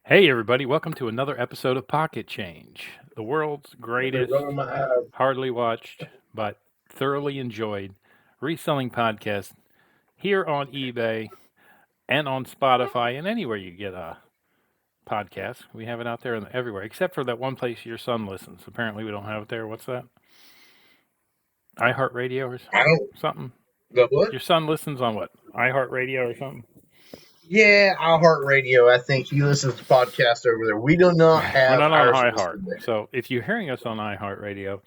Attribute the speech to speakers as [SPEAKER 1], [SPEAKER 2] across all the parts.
[SPEAKER 1] Hey, everybody, welcome to another episode of Pocket Change, the world's greatest, hardly watched, but thoroughly enjoyed reselling podcast here on eBay and on Spotify and anywhere you get a podcast. We have it out there and everywhere, except for that one place your son listens. Apparently, we don't have it there. What's that? iHeartRadio or
[SPEAKER 2] I don't.
[SPEAKER 1] something?
[SPEAKER 2] The what?
[SPEAKER 1] Your son listens on what? iHeartRadio or something?
[SPEAKER 2] Yeah, iHeartRadio. I think he listens to podcasts over there. We do not have
[SPEAKER 1] We're not on
[SPEAKER 2] ours
[SPEAKER 1] iHeart.
[SPEAKER 2] listed there.
[SPEAKER 1] So if you're hearing us on iHeartRadio,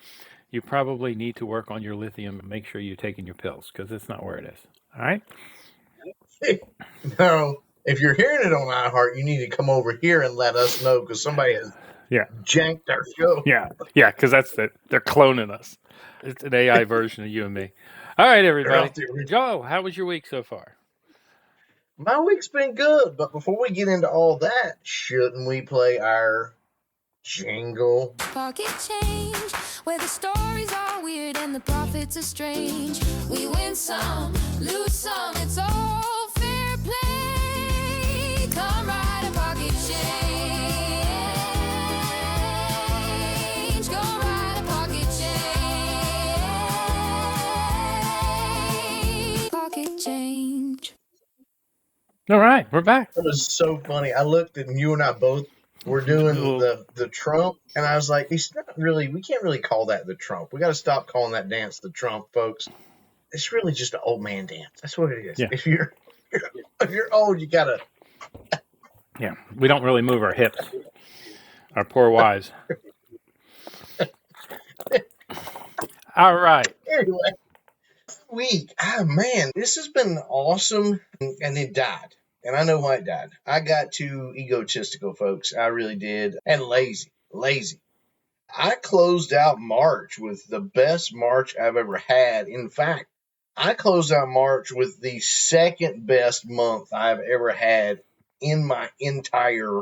[SPEAKER 1] you probably need to work on your lithium and make sure you're taking your pills because it's not where it is. All right?
[SPEAKER 2] No, if you're hearing it on iHeart, you need to come over here and let us know because somebody has janked our show.
[SPEAKER 1] Yeah, because they're cloning us. It's an AI version of you and me. All right, everybody. Joe, how was your week so far?
[SPEAKER 2] My week's been good, but before we get into all that, shouldn't we play our jingle?
[SPEAKER 3] Pocket change, where the stories are weird and the profits are strange. We win some, lose some, it's all fair play. Come ride a pocket change. Go ride a pocket change. Pocket change.
[SPEAKER 1] All right, we're back.
[SPEAKER 2] That was so funny. I looked at you and I both were doing the Trump, and I was like, it's not really, we can't really call that the Trump. We got to stop calling that dance the Trump, folks. It's really just an old man dance. That's what it is.
[SPEAKER 1] Yeah.
[SPEAKER 2] If you're old, you gotta.
[SPEAKER 1] Yeah, we don't really move our hips. Our poor wives. All right.
[SPEAKER 2] Anyway, week. Oh man, this has been awesome, and it died. And I know why it died. I got too egotistical, folks. I really did. And lazy. I closed out March with the best March I've ever had. In fact, I closed out March with the second best month I've ever had in my entire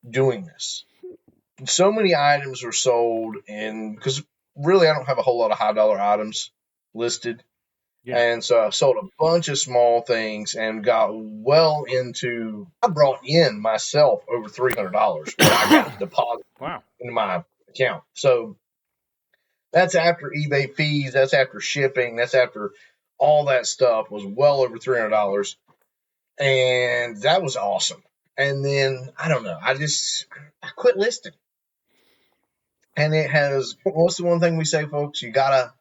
[SPEAKER 2] doing this. So many items were sold, and because really I don't have a whole lot of high dollar items listed. Yeah. And so I sold a bunch of small things and got well into, I brought in myself over $300 when I got deposit into my account. So that's after eBay fees, that's after shipping, that's after all that stuff was well over $300. And that was awesome. And then, I don't know, I quit listing. And it has, what's the one thing we say, folks? You gotta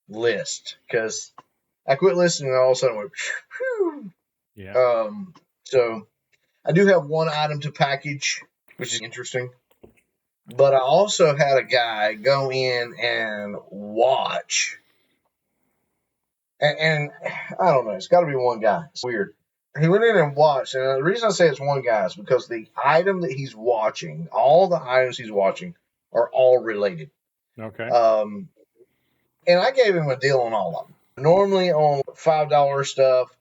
[SPEAKER 2] list, because I quit listening and all of a sudden went, whew. Yeah. So I do have one item to package, which is interesting. But I also had a guy go in and watch. And I don't know, it's got to be one guy. It's weird. He went in and watched. And the reason I say it's one guy is because the item that he's watching, all the items he's watching, are all related.
[SPEAKER 1] Okay.
[SPEAKER 2] And I gave him a deal on all of them. Normally on $5 stuff,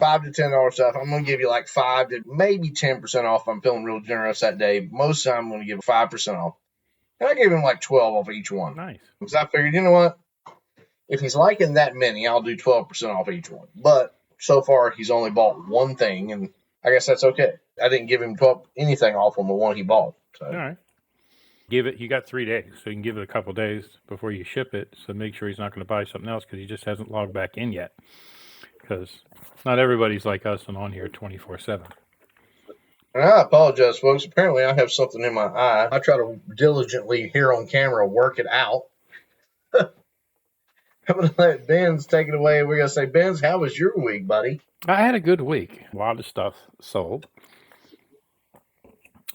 [SPEAKER 2] $5 to $10 stuff, I'm going to give you like 5 to maybe 10% off. I'm feeling real generous that day. Most of the time I'm going to give 5% off. And I gave him like 12 off each one.
[SPEAKER 1] Nice.
[SPEAKER 2] Because I figured, you know what? If he's liking that many, I'll do 12% off each one. But so far he's only bought one thing, and I guess that's okay. I didn't give him anything off on the one he bought. So.
[SPEAKER 1] All right. You got 3 days, so you can give it a couple days before you ship it. So make sure he's not going to buy something else because he just hasn't logged back in yet. Because not everybody's like us and on here 24/7.
[SPEAKER 2] And I apologize, folks. Apparently I have something in my eye. I try to diligently here on camera work it out. I'm going to let Benz take it away. We're going to say, Benz, how was your week, buddy?
[SPEAKER 1] I had a good week. A lot of stuff sold.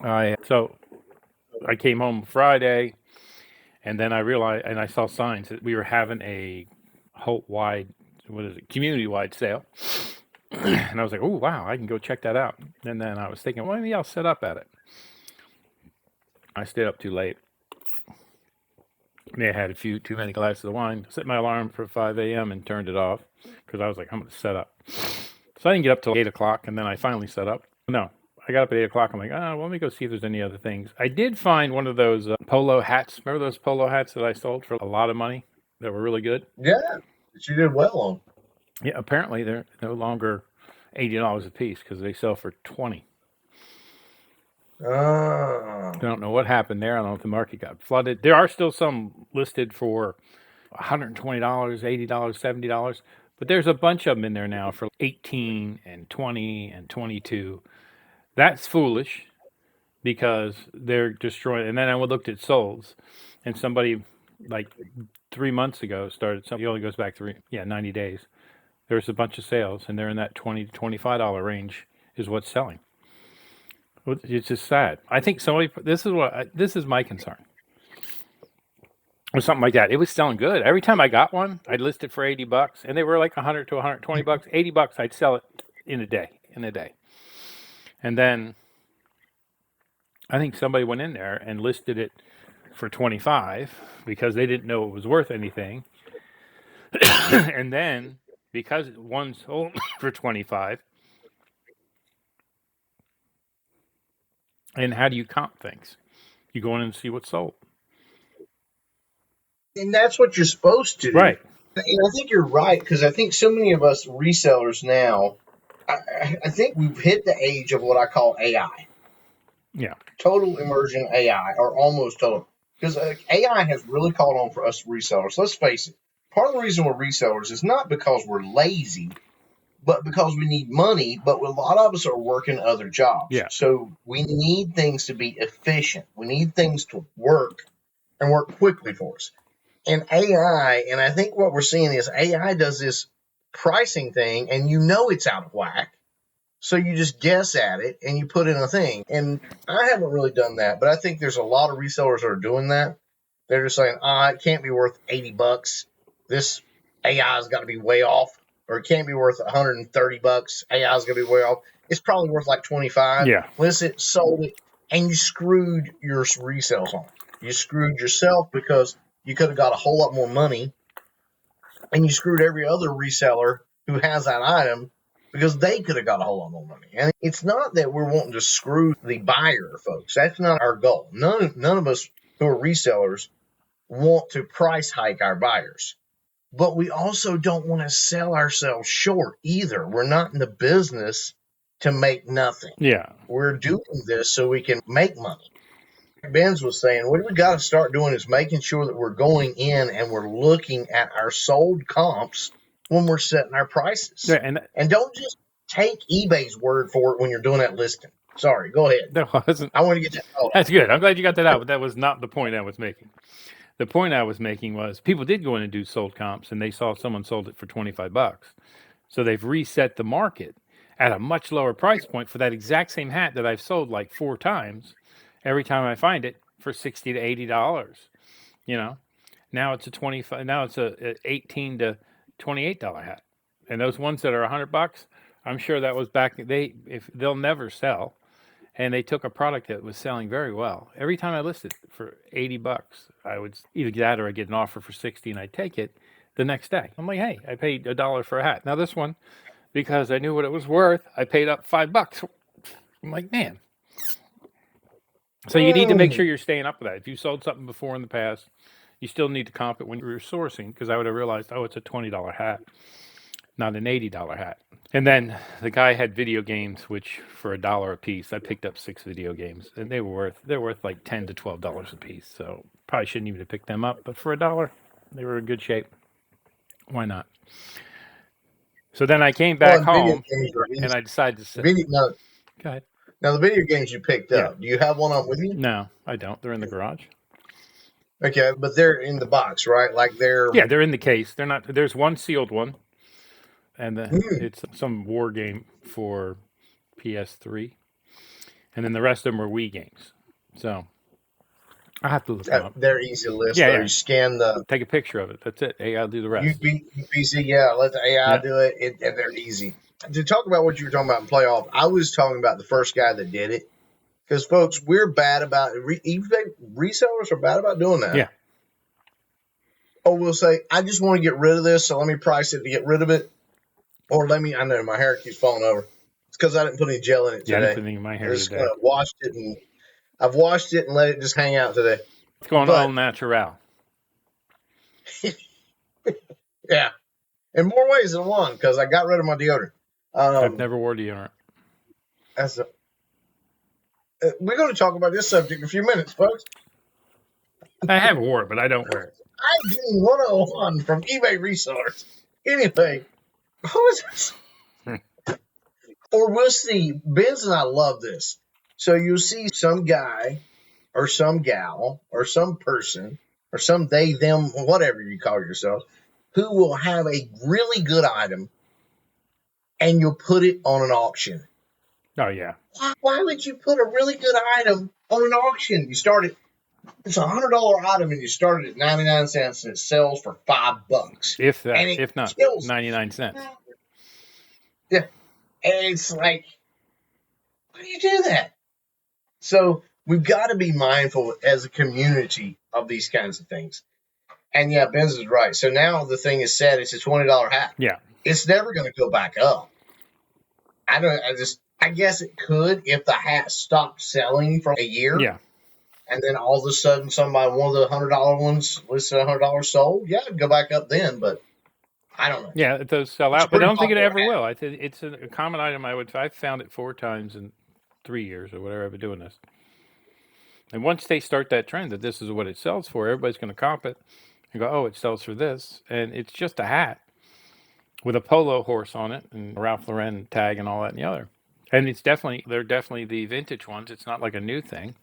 [SPEAKER 1] So I came home Friday, and then I realized, and I saw signs that we were having a community-wide sale. And I was like, oh, wow, I can go check that out. And then I was thinking, well, maybe I'll set up at it. I stayed up too late. May have had too many glasses of wine. Set my alarm for 5 a.m. and turned it off because I was like, I'm going to set up. So I didn't get up till 8 o'clock, and then I finally set up. No, I got up at 8 o'clock. I'm like, well, let me go see if there's any other things. I did find one of those polo hats. Remember those polo hats that I sold for a lot of money that were really good?
[SPEAKER 2] Yeah, that you did well on.
[SPEAKER 1] Yeah, apparently they're no longer $80 a piece because they sell for $20.
[SPEAKER 2] Ah.
[SPEAKER 1] I don't know what happened there. I don't know if the market got flooded. There are still some listed for $120, $80, $70, but there's a bunch of them in there now for 18 and 20 and 22. That's foolish because they're destroying. And then I looked at solds, and somebody like 3 months ago started something. It only goes back 90 days. There's a bunch of sales, and they're in that $20 to $25 range is what's selling. It's just sad. I think somebody. This is my concern. Or something like that. It was selling good. Every time I got one, I'd list it for $80, and they were like 100 to 120 bucks. $80, I'd sell it in a day. And then I think somebody went in there and listed it for 25 because they didn't know it was worth anything. And then because one sold for 25, and how do you comp things? You go in and see what's sold.
[SPEAKER 2] And that's what you're supposed to do.
[SPEAKER 1] Right.
[SPEAKER 2] And I think you're right, because I think so many of us resellers now, I think we've hit the age of what I call AI.
[SPEAKER 1] Yeah.
[SPEAKER 2] Total immersion AI, or almost total. Because AI has really caught on for us resellers. Let's face it. Part of the reason we're resellers is not because we're lazy, but because we need money. But a lot of us are working other jobs.
[SPEAKER 1] Yeah.
[SPEAKER 2] So we need things to be efficient. We need things to work and work quickly for us. And AI, and I think what we're seeing is AI does this pricing thing, and you know it's out of whack. So you just guess at it and you put in a thing. And I haven't really done that, but I think there's a lot of resellers that are doing that. They're just saying, it can't be worth $80. This AI's got to be way off. Or it can't be worth $130. AI's going to be way off. It's probably worth like 25.
[SPEAKER 1] Yeah.
[SPEAKER 2] List it, sold it, and you screwed your resales on it. You screwed yourself because you could have got a whole lot more money, and you screwed every other reseller who has that item because they could have got a whole lot more money. And it's not that we're wanting to screw the buyer, folks. That's not our goal. None of us who are resellers want to price hike our buyers. But we also don't want to sell ourselves short either. We're not in the business to make nothing.
[SPEAKER 1] Yeah.
[SPEAKER 2] We're doing this so we can make money. Benz was saying, what we got to start doing is making sure that we're going in and we're looking at our sold comps when we're setting our prices.
[SPEAKER 1] Yeah,
[SPEAKER 2] and don't just take eBay's word for it when you're doing that listing. Sorry, go ahead.
[SPEAKER 1] That wasn't.
[SPEAKER 2] I want to get that out.
[SPEAKER 1] That's good. I'm glad you got that out, but that was not the point I was making. The point I was making was people did go in and do sold comps, and they saw someone sold it for $25. So they've reset the market at a much lower price point for that exact same hat that I've sold like 4 times. Every time I find it for $60 to $80, now it's a $25. Now it's a $18 to $28 hat, and those ones that are $100, I'm sure that was back. They'll never sell, and they took a product that was selling very well. Every time I listed for $80, I would either get that or I get an offer for $60, and I'd take it the next day. I'm like, hey, I paid $1 for a hat. Now this one, because I knew what it was worth, I paid up $5. I'm like, man. So you need to make sure you're staying up with that. If you sold something before in the past, you still need to comp it when you're sourcing, because I would have realized, it's a $20 hat, not an $80 hat. And then the guy had video games, which for $1 a piece, I picked up 6 video games, and they're worth like $10 to $12 a piece. So probably shouldn't even have picked them up, but for $1, they were in good shape. Why not? So then I came back home, and I decided to say,
[SPEAKER 2] go ahead. Now, the video games you picked up, do you have one on with you?
[SPEAKER 1] No, I don't. They're in the garage.
[SPEAKER 2] Okay, but they're in the box, right? Like they're...
[SPEAKER 1] Yeah, they're in the case. They're not... There's one sealed one, and it's some war game for PS3, and then the rest of them are Wii games. So I have to look them up.
[SPEAKER 2] They're easy to list.
[SPEAKER 1] Yeah.
[SPEAKER 2] You scan
[SPEAKER 1] take a picture of it. That's it. AI will do the rest.
[SPEAKER 2] UPC, let the AI do it, and they're easy. To talk about what you were talking about in playoff, I was talking about the first guy that did it. Because, folks, we're bad about resellers are bad about doing that.
[SPEAKER 1] Yeah.
[SPEAKER 2] Or we'll say, I just want to get rid of this, so let me price it to get rid of it. Or I know my hair keeps falling over. It's because I didn't put any gel in it today.
[SPEAKER 1] Yeah, I didn't put any in my hair today.
[SPEAKER 2] I've washed it and let it just hang out today.
[SPEAKER 1] It's going all natural.
[SPEAKER 2] Yeah. In more ways than one, because I got rid of my deodorant.
[SPEAKER 1] I've never wore deodorant.
[SPEAKER 2] We're going to talk about this subject in a few minutes, folks.
[SPEAKER 1] I have wore it, but I don't wear it.
[SPEAKER 2] Hygiene 101 from eBay Resellers. Anyway, what was this? Or we'll see. Benz and I love this. So you'll see some guy or some gal or some person or some they, them, whatever you call yourself, who will have a really good item and you'll put it on an auction.
[SPEAKER 1] Oh, yeah.
[SPEAKER 2] Why would you put a really good item on an auction? You start it, it's a $100 item and you start it at 99 cents and it sells for $5.
[SPEAKER 1] If that,
[SPEAKER 2] And it
[SPEAKER 1] if not,
[SPEAKER 2] kills
[SPEAKER 1] 99 cents.
[SPEAKER 2] Yeah. And it's like, why do you do that? So we've got to be mindful as a community of these kinds of things. And yeah, Benz is right. So now the thing is set, it's a $20 hat.
[SPEAKER 1] Yeah.
[SPEAKER 2] It's never going to go back up. I guess it could if the hat stopped selling for a year.
[SPEAKER 1] Yeah.
[SPEAKER 2] And then all of a sudden somebody, one of the $100 ones listed $100 sold. Yeah, it'd go back up then, but I don't know.
[SPEAKER 1] Yeah, it does sell out, but I don't think it ever will. I think it's a common item. I've found it 4 times in 3 years or whatever I've been doing this. And once they start that trend that this is what it sells for, everybody's going to comp it and go, oh, it sells for this. And it's just a hat with a Polo horse on it and Ralph Lauren tag and all that and the other. And they're definitely the vintage ones. It's not like a new thing.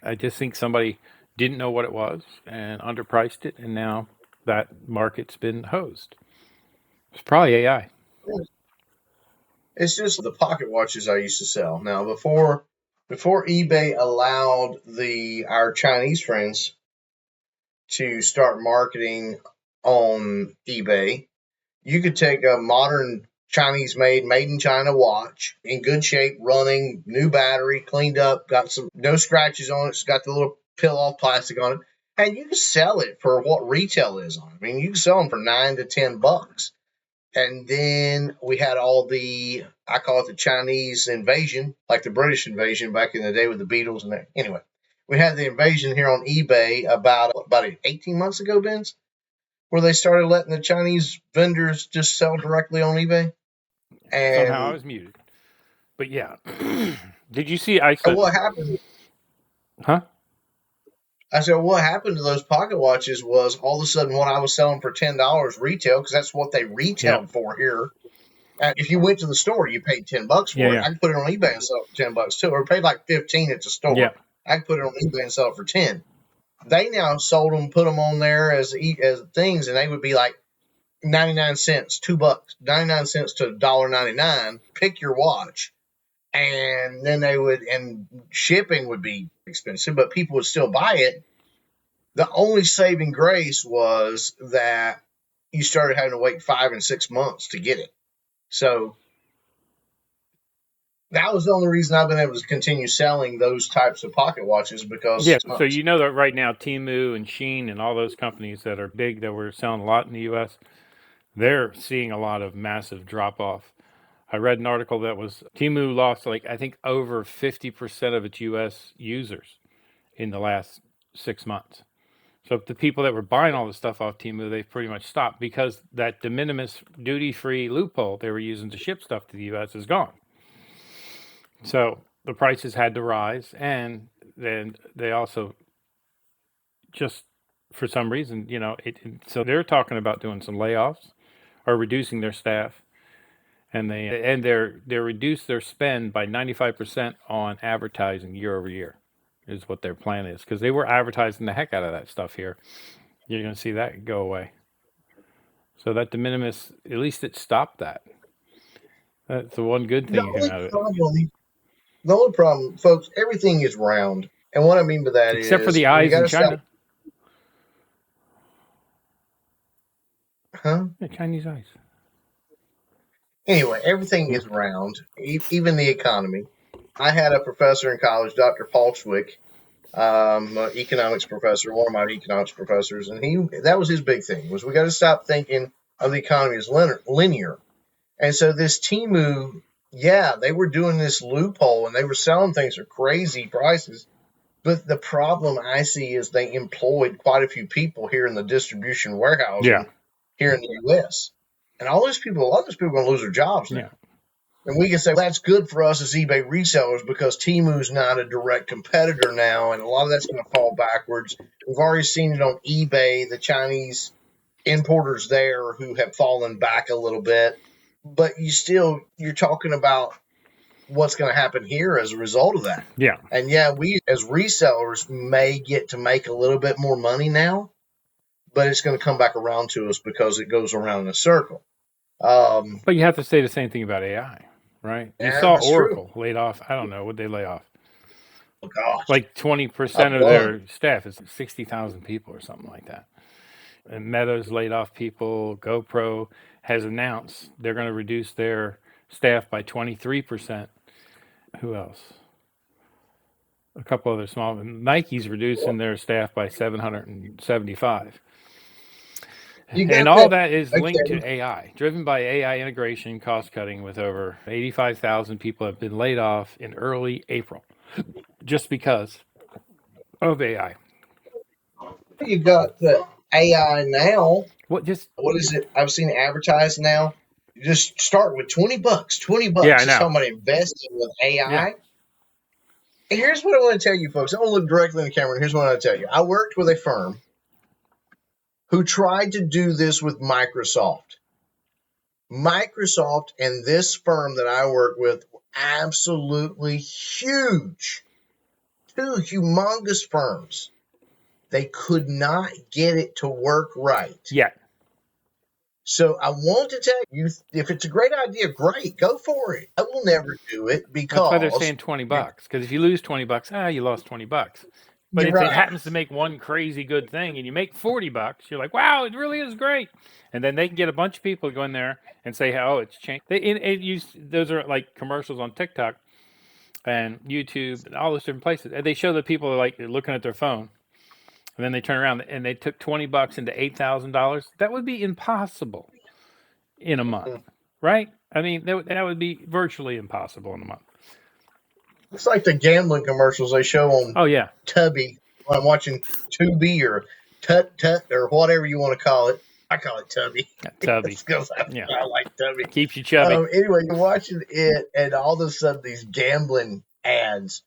[SPEAKER 1] I just think somebody didn't know what it was and underpriced it, and now that market's been hosed. It's probably AI.
[SPEAKER 2] It's just the pocket watches I used to sell. Now, before eBay allowed our Chinese friends to start marketing on eBay, you could take a modern Chinese-made, made in China watch in good shape, running, new battery, cleaned up, got no scratches on it. It's got the little peel-off plastic on it, and you can sell it for what retail is on it. I mean, you can sell them for $9 to $10. And then we had I call it the Chinese invasion, like the British invasion back in the day with the Beatles and that. Anyway, we had the invasion here on eBay about 18 months ago, Benz, where they started letting the Chinese vendors just sell directly on eBay. And
[SPEAKER 1] somehow I was muted. But yeah. Did you see
[SPEAKER 2] what happened?
[SPEAKER 1] Huh?
[SPEAKER 2] I said, what happened to those pocket watches was all of a sudden what I was selling for $10 retail, because that's what they retailed for here. If you went to the store, you paid $10 for it. I could put it on eBay and sell it for $10 too, or paid like $15 at the store.
[SPEAKER 1] Yeah.
[SPEAKER 2] I could put it on eBay and sell it for $10. They now sold them, put them on there as things, and they would be like 99 cents, $2, 99 cents to $1.99. Pick your watch. And then and shipping would be expensive, but people would still buy it. The only saving grace was that you started having to wait 5 and 6 months to get it. So that was the only reason I've been able to continue selling those types of pocket watches, because
[SPEAKER 1] so you know that right now Temu and Shein and all those companies that are big that we're selling a lot in the U.S., they're seeing a lot of massive drop off. I read an article that was Temu lost I think over 50% of its U.S. users in the last 6 months. So the people that were buying all the stuff off Temu, they've pretty much stopped because that de minimis duty-free loophole they were using to ship stuff to the U.S. is gone. So the prices had to rise, and then they also just for some reason, so they're talking about doing some layoffs or reducing their staff. And they reduced their spend by 95% on advertising year over year, is what their plan is, because they were advertising the heck out of that stuff here. You're going to see that go away. So that de minimis, at least it stopped that. That's the one good thing that came out of it.
[SPEAKER 2] The only problem, folks, everything is round, and what I mean by that
[SPEAKER 1] except for the eyes in China.
[SPEAKER 2] Huh?
[SPEAKER 1] Yeah, Chinese eyes.
[SPEAKER 2] Anyway, everything is round, even the economy. I had a professor in college, Dr. Paul Schwick, economics professor, one of my economics professors, and that was his big thing, was we got to stop thinking of the economy as linear. And so this Temu, they were doing this loophole, and they were selling things for crazy prices. But the problem I see is they employed quite a few people here in the distribution warehouse here in the U.S., and a lot of those people are going to lose their jobs now. And we can say that's good for us as eBay resellers because Temu's not a direct competitor now, and a lot of that's going to fall backwards. We've already seen it on eBay, the Chinese importers there who have fallen back a little bit. But you're talking about what's going to happen here as a result of that.
[SPEAKER 1] Yeah.
[SPEAKER 2] And we as resellers may get to make a little bit more money now, but it's going to come back around to us because it goes around in a circle.
[SPEAKER 1] But you have to say the same thing about AI, right? You saw Oracle laid off. I don't know what they lay off.
[SPEAKER 2] Oh gosh,
[SPEAKER 1] like 20% of their staff is 60,000 people or something like that. And Meta's laid off people. GoPro has announced they're going to reduce their staff by 23%. Who else? A couple other small. Nike's reducing their staff by 775. And all that is linked to AI, driven by AI integration, cost cutting, with over 85,000 people have been laid off in early April just because of AI.
[SPEAKER 2] You got the AI now.
[SPEAKER 1] What is
[SPEAKER 2] it? I've seen it advertised now. You just start with $20. $20.
[SPEAKER 1] Yeah, I know.
[SPEAKER 2] Just talking about investing with AI. Yeah. And here's what I want to tell you, folks. I want to look directly in the camera. And here's what I want to tell you. I worked with a firm who tried to do this with Microsoft. Microsoft and this firm that I work with were absolutely huge. Two humongous firms. They could not get it to work right.
[SPEAKER 1] Yeah.
[SPEAKER 2] So I want to tell you, if it's a great idea, great, go for it. I will never do it because
[SPEAKER 1] that's why they're saying $20. Because if you lose $20, you lost $20. But if it happens to make one crazy good thing and you make $40, you're like, wow, it really is great. And then they can get a bunch of people to go in there and say, oh, it's changed. Those are like commercials on TikTok and YouTube and all those different places. And they show the people like looking at their phone. And then they turn around and they took $20 into $8,000. That would be impossible in a month, right? I mean, that would be virtually impossible in a month.
[SPEAKER 2] It's like the gambling commercials they show on Tubby when I'm watching Tubi or Tut or whatever you want to call it. I call it Tubby.
[SPEAKER 1] Tubby.
[SPEAKER 2] I like Tubby.
[SPEAKER 1] Keeps you chubby.
[SPEAKER 2] Anyway, you're watching it, and all of a sudden these gambling ads,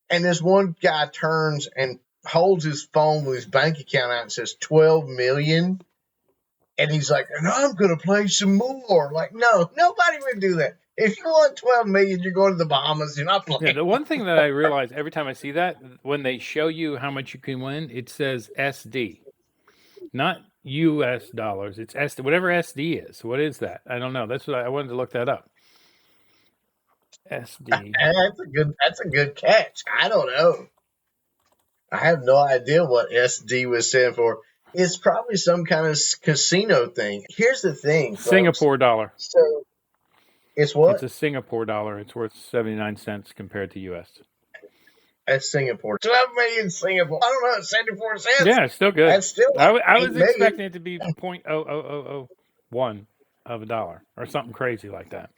[SPEAKER 2] and this one guy turns and holds his phone with his bank account out and says 12 million. And he's like, and I'm going to play some more. Like, no, nobody would do that. If you want 12 million, you're going to the Bahamas. You're not playing.
[SPEAKER 1] Yeah, the one thing that I realize every time I see that, when they show you how much you can win, it says SD, not US dollars. It's SD, whatever SD is. What is that? I don't know. That's what I wanted to look that up. SD.
[SPEAKER 2] That's a good catch. I don't know. I have no idea what SD was stand for. It's probably some kind of casino thing. Here's the thing, folks.
[SPEAKER 1] Singapore dollar.
[SPEAKER 2] So it's what?
[SPEAKER 1] It's a Singapore dollar. It's worth 79 cents compared to US.
[SPEAKER 2] That's Singapore. 12 million Singapore. I don't know. It's 74 cents.
[SPEAKER 1] Yeah, it's still good.
[SPEAKER 2] That's still.
[SPEAKER 1] I was expecting it to be 0.00001 of a dollar or something crazy like that.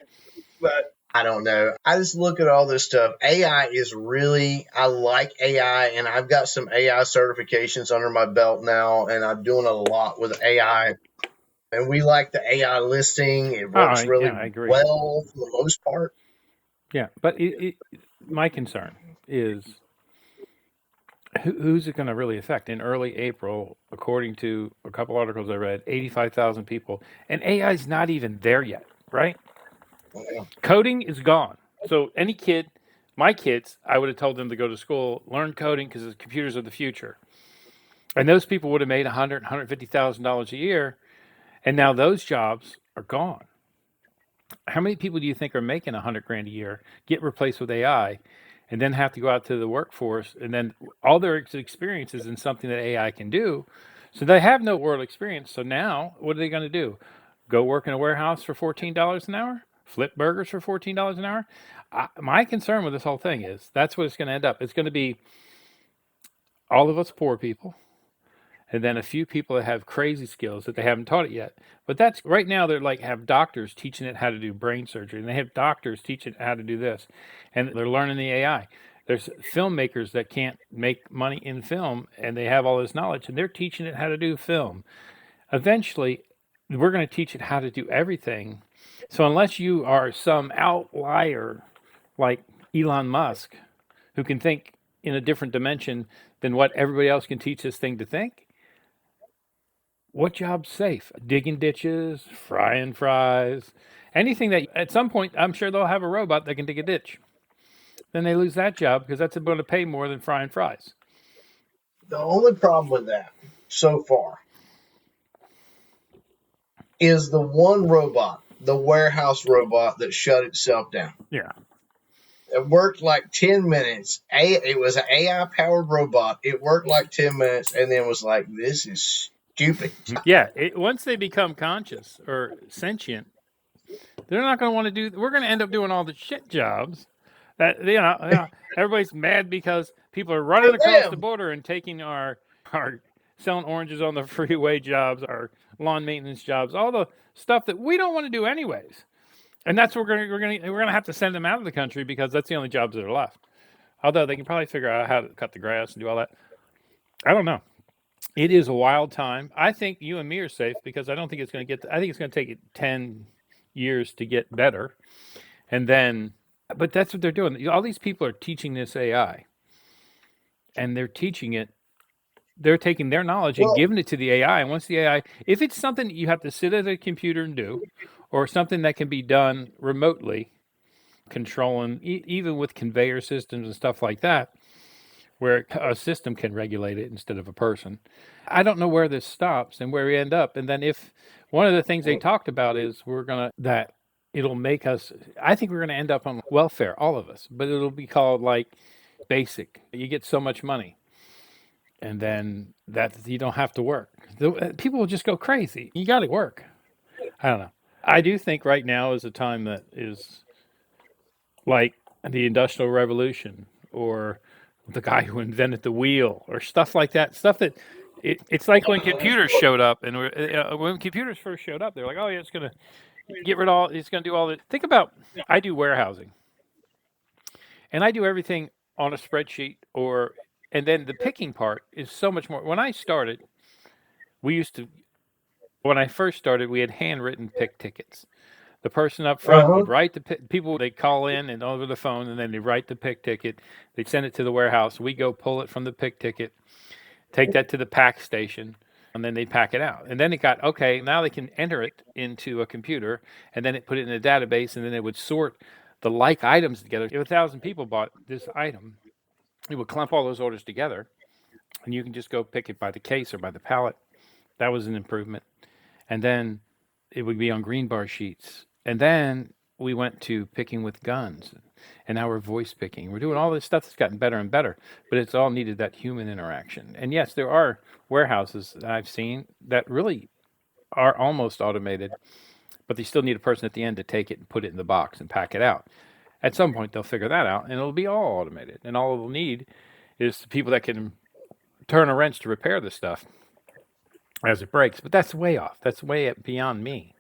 [SPEAKER 2] But I don't know. I just look at all this stuff. AI is really, I like AI, and I've got some AI certifications under my belt now, and I'm doing a lot with AI. And we like the AI listing. It works really well for the most part.
[SPEAKER 1] Yeah, but my concern is who's it going to really affect? In early April, according to a couple articles I read, 85,000 people. And AI is not even there yet, right? Yeah. Coding is gone. So any kid, my kids, I would have told them to go to school, learn coding because the computers are the future. And those people would have made $100,000, $150,000 a year. And now those jobs are gone. How many people do you think are making $100,000 a year, get replaced with AI, and then have to go out to the workforce, and then all their experience is in something that AI can do? So they have no world experience. So now what are they going to do? Go work in a warehouse for $14 an hour? Flip burgers for $14 an hour? My concern with this whole thing is that's what it's going to end up. It's going to be all of us poor people, and then a few people that have crazy skills that they haven't taught it yet. But that's right now they're like have doctors teaching it how to do brain surgery, and they have doctors teaching it how to do this, and they're learning the AI. There's filmmakers that can't make money in film, and they have all this knowledge, and they're teaching it how to do film. Eventually, we're going to teach it how to do everything, So unless you are some outlier like Elon Musk, who can think in a different dimension than what everybody else can teach this thing to think, what job's safe? Digging ditches, frying fries, anything that at some point I'm sure they'll have a robot that can dig a ditch. Then they lose that job because that's going to pay more than frying fries.
[SPEAKER 2] The only problem with that so far is the one robot, the warehouse robot that shut itself down.
[SPEAKER 1] Yeah.
[SPEAKER 2] It worked like 10 minutes. It was an AI powered robot. It worked like 10 minutes and then was like, this is stupid.
[SPEAKER 1] Yeah. Once they become conscious or sentient, they're not going to want to do. We're going to end up doing all the shit jobs. That everybody's mad because people are running across the border and taking our selling oranges on the freeway jobs, our lawn maintenance jobs, all the stuff that we don't want to do anyways. And that's what we're gonna have to send them out of the country because that's the only jobs that are left. Although they can probably figure out how to cut the grass and do all that. I don't know. It is a wild time. I think you and me are safe because I don't think it's going to get. I think it's going to take it 10 years to get better, and then. But that's what they're doing. All these people are teaching this AI, and they're teaching it. They're taking their knowledge and giving it to the AI. And once the AI, if it's something that you have to sit at a computer and do, or something that can be done remotely, controlling, even with conveyor systems and stuff like that, where a system can regulate it instead of a person. I don't know where this stops and where we end up. And then if one of the things they talked about is that it'll make us, I think we're going to end up on welfare, all of us, but it'll be called like basic. You get so much money. And then that you don't have to work. People will just go crazy. You got to work. I don't know. I do think right now is a time that is like the Industrial Revolution or the guy who invented the wheel or stuff like that. Stuff that it's like when computers showed up and when computers first showed up, they're like, oh yeah, it's going to get rid of all, it's going to do all this. Think about, I do warehousing and I do everything on a spreadsheet and then the picking part is so much more. When I started, when I first started, we had handwritten pick tickets. The person up front would write people, they'd call in and over the phone, and then they'd write the pick ticket. They'd send it to the warehouse. We go pull it from the pick ticket, take that to the pack station, and then they'd pack it out. And then it got, okay, now they can enter it into a computer, and then it put it in a database, and then it would sort the like items together. If 1,000 people bought this item, it would clump all those orders together, and you can just go pick it by the case or by the pallet. That was an improvement. And then it would be on green bar sheets. And then we went to picking with guns. And now we're voice picking. We're doing all this stuff that's gotten better and better, but it's all needed that human interaction. And yes, there are warehouses that I've seen that really are almost automated, but they still need a person at the end to take it and put it in the box and pack it out. At some point, they'll figure that out, and it'll be all automated. And all it'll need is the people that can turn a wrench to repair the stuff as it breaks. But that's way off. That's way beyond me.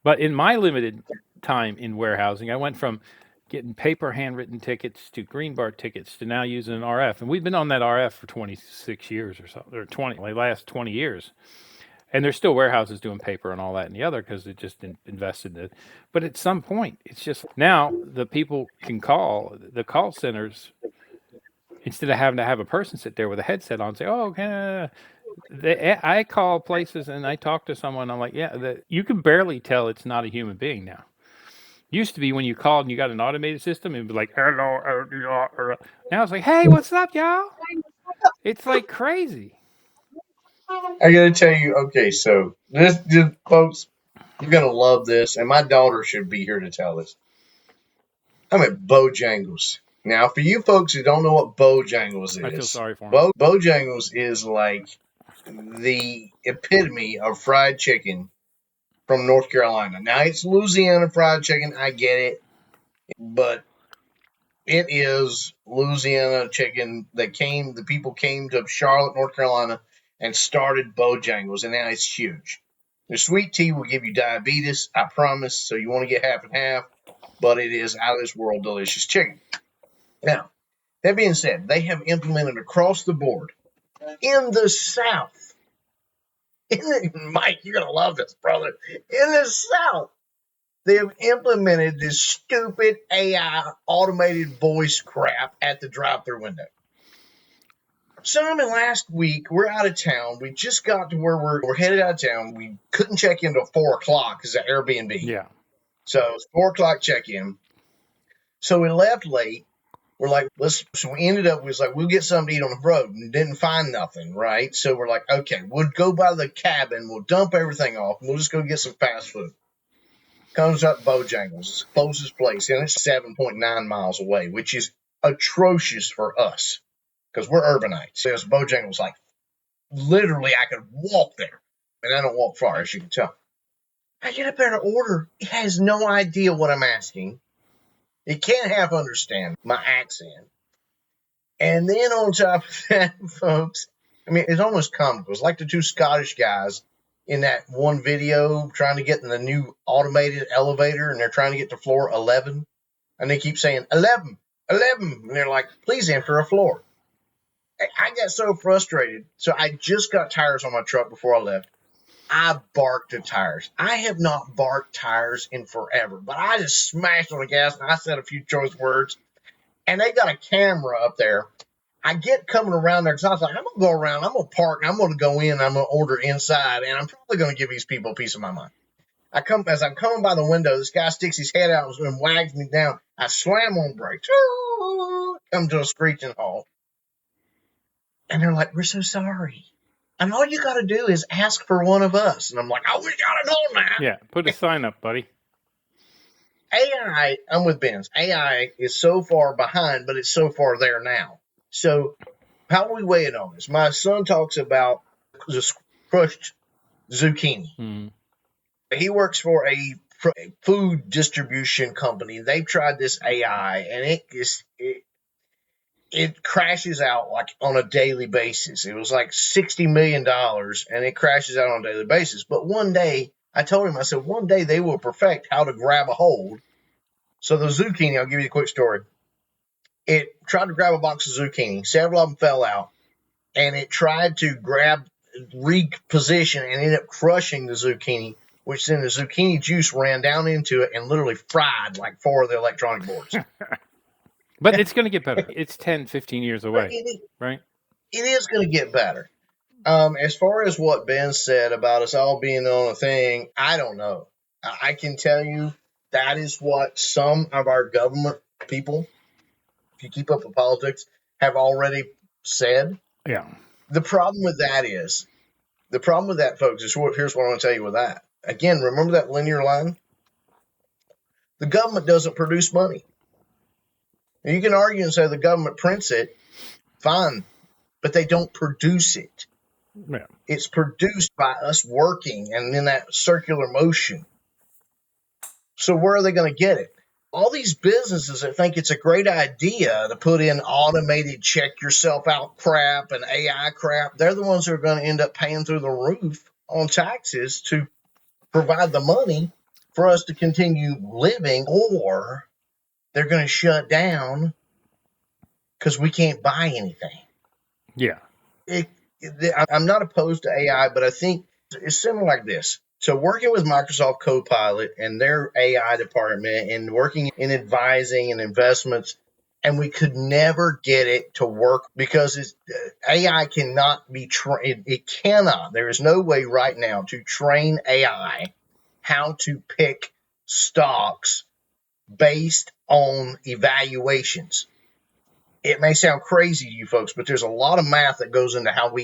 [SPEAKER 1] But in my limited time in warehousing, I went from getting paper handwritten tickets to green bar tickets to now using an RF. And we've been on that RF for 26 years or so, or 20, like last 20 years. And there's still warehouses doing paper and all that and the other because it just invested in it. But at some point, it's just now the people can call the call centers instead of having to have a person sit there with a headset on and say, oh, okay. I call places and I talk to someone. I'm like, yeah, you can barely tell it's not a human being now. Used to be when you called and you got an automated system, it'd be like, hello. Now it's like, hey, what's up, y'all? It's like crazy.
[SPEAKER 2] I gotta tell you, okay, so this, folks, you're gonna love this, and my daughter should be here to tell this. I'm at Bojangles. Now, for you folks who don't know what Bojangles is,
[SPEAKER 1] I feel sorry for him.
[SPEAKER 2] Bojangles is like the epitome of fried chicken from North Carolina. Now, it's Louisiana fried chicken, I get it, but it is Louisiana chicken that the people came to Charlotte, North Carolina, and started Bojangles, and now it's huge. The sweet tea will give you diabetes, I promise, so you want to get half and half, but it is out of this world delicious chicken. Now, that being said, they have implemented across the board in the South. Mike, you're going to love this, brother. In the South, They have implemented this stupid AI automated voice crap at the drive-through window. Sometime last week, we're out of town. We just got to where we're headed out of town. We couldn't check in until 4 o'clock because of Airbnb.
[SPEAKER 1] Yeah.
[SPEAKER 2] So it's 4 o'clock check-in. So we left late. We're like, so we ended up, we was like, we'll get something to eat on the road, and didn't find nothing, right? So we're like, okay, we'll go by the cabin, we'll dump everything off, and we'll just go get some fast food. Comes up Bojangles, it's the closest place, and it's 7.9 miles away, which is atrocious for us, because we're urbanites. There's Bojangles, like, literally, I could walk there, and I don't walk far, as you can tell. I get up there to order, it has no idea what I'm asking. It can't half understand my accent. And then on top of that, folks, I mean, it's almost comical. It's like the two Scottish guys in that one video trying to get in the new automated elevator, and they're trying to get to floor 11. And they keep saying, 11, 11. And they're like, please enter a floor. I got so frustrated. So I just got tires on my truck before I left. I barked at tires. I have not barked tires in forever, but I just smashed on the gas and I said a few choice words. And they got a camera up there. I get coming around there because I was like, I'm going to go around, I'm going to park, I'm going to go in, I'm going to order inside, and I'm probably going to give these people a piece of my mind. As I'm coming by the window, this guy sticks his head out and wags me down. I slam on brakes, come to a screeching halt. And they're like, we're so sorry. And all you got to do is ask for one of us. And I'm like, I wish I'd have known that.
[SPEAKER 1] Yeah, put a sign up, buddy.
[SPEAKER 2] AI, I'm with Ben's. AI is so far behind, but it's so far there now. So how do we weigh it on this? My son talks about this crushed zucchini.
[SPEAKER 1] Mm-hmm.
[SPEAKER 2] He works for a food distribution company. They've tried this AI, and it crashes out like on a daily basis. It was like $60 million, and it crashes out on a daily basis. But one day, I told him, I said, one day they will perfect how to grab a hold. So the zucchini, I'll give you a quick story. It tried to grab a box of zucchini. Several of them fell out, and it tried to reposition, and ended up crushing the zucchini, which then the zucchini juice ran down into it and literally fried like 4 of the electronic boards.
[SPEAKER 1] But it's going to get better. It's 10, 15 years away, right?
[SPEAKER 2] It is going to get better. As far as what Ben said about us all being on a thing, I don't know. I can tell you that is what some of our government people, if you keep up with politics, have already said.
[SPEAKER 1] Yeah.
[SPEAKER 2] The problem with that, folks, is here's what I want to tell you with that. Again, remember that linear line? The government doesn't produce money. And you can argue and say the government prints it, fine, but they don't produce it.
[SPEAKER 1] Yeah.
[SPEAKER 2] It's produced by us working and in that circular motion. So where are they going to get it? All these businesses that think it's a great idea to put in automated check yourself out crap and AI crap, they're the ones who are going to end up paying through the roof on taxes to provide the money for us to continue living, or they're going to shut down because we can't buy anything.
[SPEAKER 1] Yeah.
[SPEAKER 2] I'm not opposed to AI, but I think it's similar like this. So working with Microsoft Copilot and their AI department and working in advising and investments, and we could never get it to work because AI cannot be trained. It cannot. There is no way right now to train AI how to pick stocks based on evaluations. It may sound crazy to you folks, but there's a lot of math that goes into how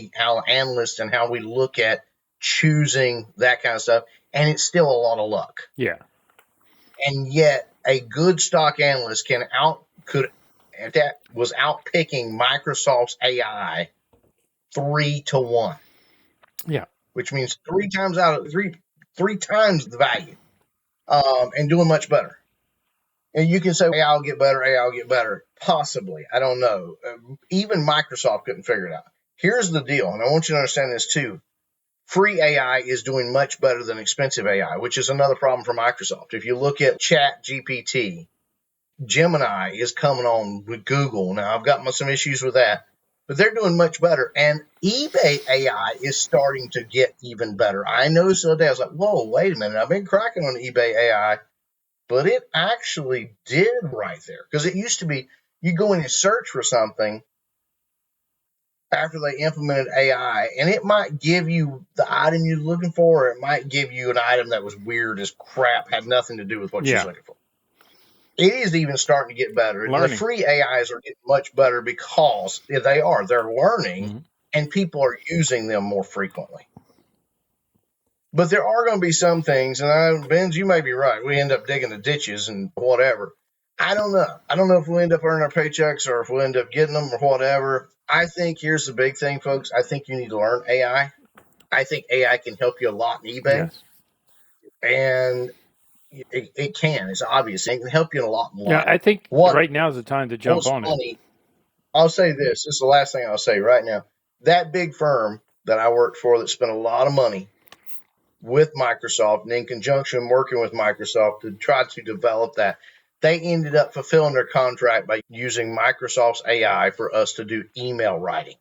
[SPEAKER 2] analysts and how we look at choosing that kind of stuff, and it's still a lot of luck.
[SPEAKER 1] Yeah.
[SPEAKER 2] And yet a good stock analyst was outpicking Microsoft's AI 3-1.
[SPEAKER 1] Yeah.
[SPEAKER 2] Which means three times the value, and doing much better. And you can say, AI will get better. Possibly. I don't know. Even Microsoft couldn't figure it out. Here's the deal, and I want you to understand this too. Free AI is doing much better than expensive AI, which is another problem for Microsoft. If you look at Chat GPT, Gemini is coming on with Google. Now, I've got some issues with that, but they're doing much better. And eBay AI is starting to get even better. I noticed the other day, I was like, whoa, wait a minute. I've been cracking on eBay AI. but it actually did right there. Because it used to be you go in and search for something after they implemented AI, and it might give you the item you're looking for, or it might give you an item that was weird as crap, had nothing to do with what you're looking for. It is even starting to get better.
[SPEAKER 1] Learning.
[SPEAKER 2] The free AIs are getting much better because they're learning, and people are using them more frequently. But there are going to be some things, and Benz, you may be right. We end up digging the ditches and whatever. I don't know. I don't know if we'll end up earning our paychecks or if we'll end up getting them or whatever. I think here's the big thing, folks. I think you need to learn AI. I think AI can help you a lot in eBay.
[SPEAKER 1] Yes.
[SPEAKER 2] And it can. It's obvious. It can help you in a lot more.
[SPEAKER 1] Yeah, I think right now is the time to jump on it.
[SPEAKER 2] I'll say this. This is the last thing I'll say right now. That big firm that I worked for that spent a lot of money with Microsoft and in conjunction working with Microsoft to try to develop that, they ended up fulfilling their contract by using Microsoft's AI for us to do email writing.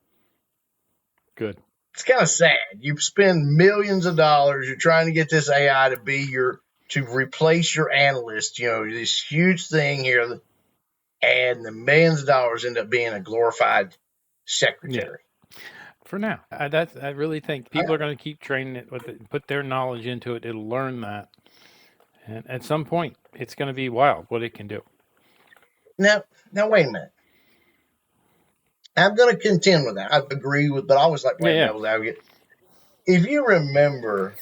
[SPEAKER 1] Good.
[SPEAKER 2] It's kind of sad. You spend millions of dollars. You're trying to get this AI to replace your analyst, this huge thing here. And the millions of dollars end up being a glorified secretary.
[SPEAKER 1] Yeah. For now, I really think people are going to keep training it with it, put their knowledge into it. It'll learn that. And at some point, it's going to be wild what it can do.
[SPEAKER 2] Now, wait a minute. I'm going to contend with that. I agree with, but I always like playing devil's advocate. If you remember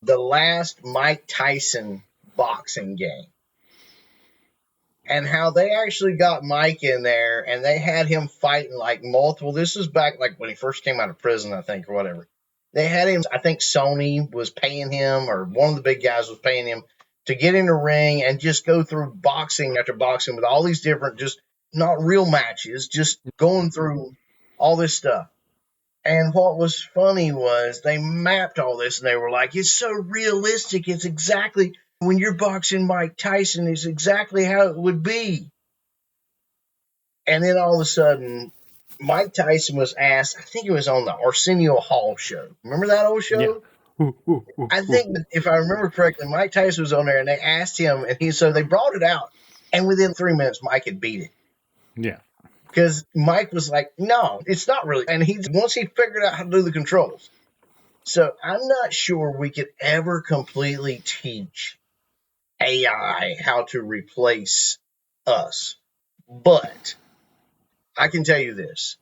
[SPEAKER 2] the last Mike Tyson boxing game and how they actually got Mike in there and they had him fighting like multiple, this was back like when he first came out of prison, I think, or whatever. They had him, I think Sony was paying him, or one of the big guys was paying him to get in the ring and just go through boxing after boxing with all these different, just not real matches, just going through all this stuff. And what was funny was they mapped all this and they were like, it's so realistic. It's exactly when you're boxing Mike Tyson, it's exactly how it would be. And then all of a sudden, Mike Tyson was asked, I think it was on the Arsenio Hall show. Remember that old show?
[SPEAKER 1] Yeah.
[SPEAKER 2] I think if I remember correctly, Mike Tyson was on there and they asked him, and so they brought it out. And within 3 minutes, Mike had beat it.
[SPEAKER 1] Yeah.
[SPEAKER 2] Because Mike was like, no, it's not really. And once he figured out how to do the controls. So I'm not sure we could ever completely teach AI how to replace us. But I can tell you this.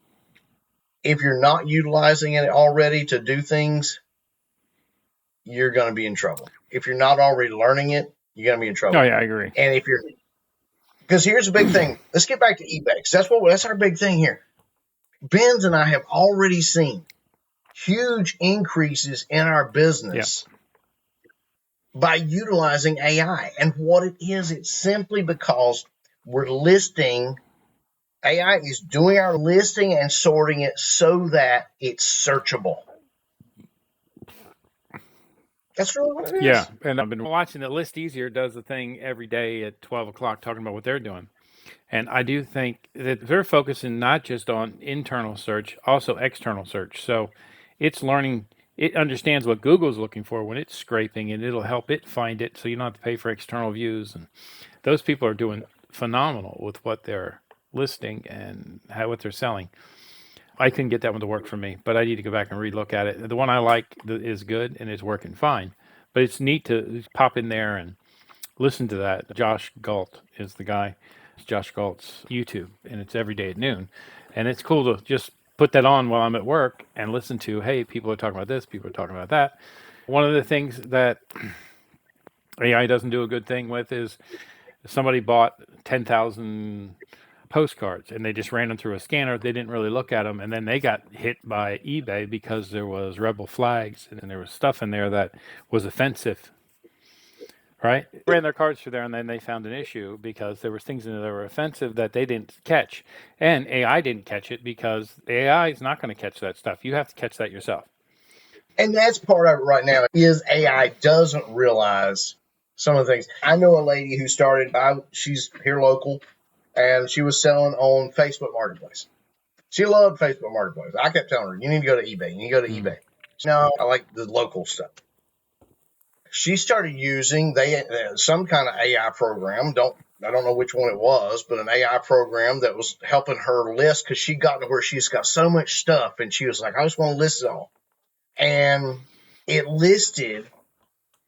[SPEAKER 2] If you're not utilizing it already to do things, you're going to be in trouble. If you're not already learning it, you're going to be in trouble.
[SPEAKER 1] Oh, yeah, I agree.
[SPEAKER 2] And because here's the big thing. Let's get back to eBay. That's our big thing here. Benz and I have already seen huge increases in our business by utilizing AI. And what it is, it's simply because we're listing. AI is doing our listing and sorting it so that it's searchable. That's really what it is.
[SPEAKER 1] Yeah, and I've been watching that List Easier does the thing every day at 12 o'clock talking about what they're doing. And I do think that they're focusing not just on internal search, also external search. So it's learning, it understands what Google's looking for when it's scraping, and it'll help it find it so you don't have to pay for external views. And those people are doing phenomenal with what they're listing and what they're selling. I couldn't get that one to work for me, but I need to go back and relook at it. The one I like is good and it's working fine, but it's neat to pop in there and listen to that. Josh Galt is the guy. It's Josh Galt's YouTube, and it's every day at noon. And it's cool to just put that on while I'm at work and listen to, hey, people are talking about this, people are talking about that. One of the things that AI doesn't do a good thing with is somebody bought 10,000 postcards and they just ran them through a scanner. They didn't really look at them, and then they got hit by eBay because there was rebel flags and there was stuff in there that was offensive, right? They ran their cards through there, and then they found an issue because there was things in there that were offensive that they didn't catch, and AI didn't catch it because the AI is not going to catch that stuff. You have to catch that yourself.
[SPEAKER 2] And that's part of it right now is AI doesn't realize some of the things. I know a lady who started, she's here local, and she was selling on Facebook Marketplace. She loved Facebook Marketplace. I kept telling her, you need to go to eBay. You need to go to eBay. No, I like the local stuff. she started using some kind of AI program. I don't know which one it was, but an AI program that was helping her list because she got to where she's got so much stuff, and she was like, I just want to list it all. And it listed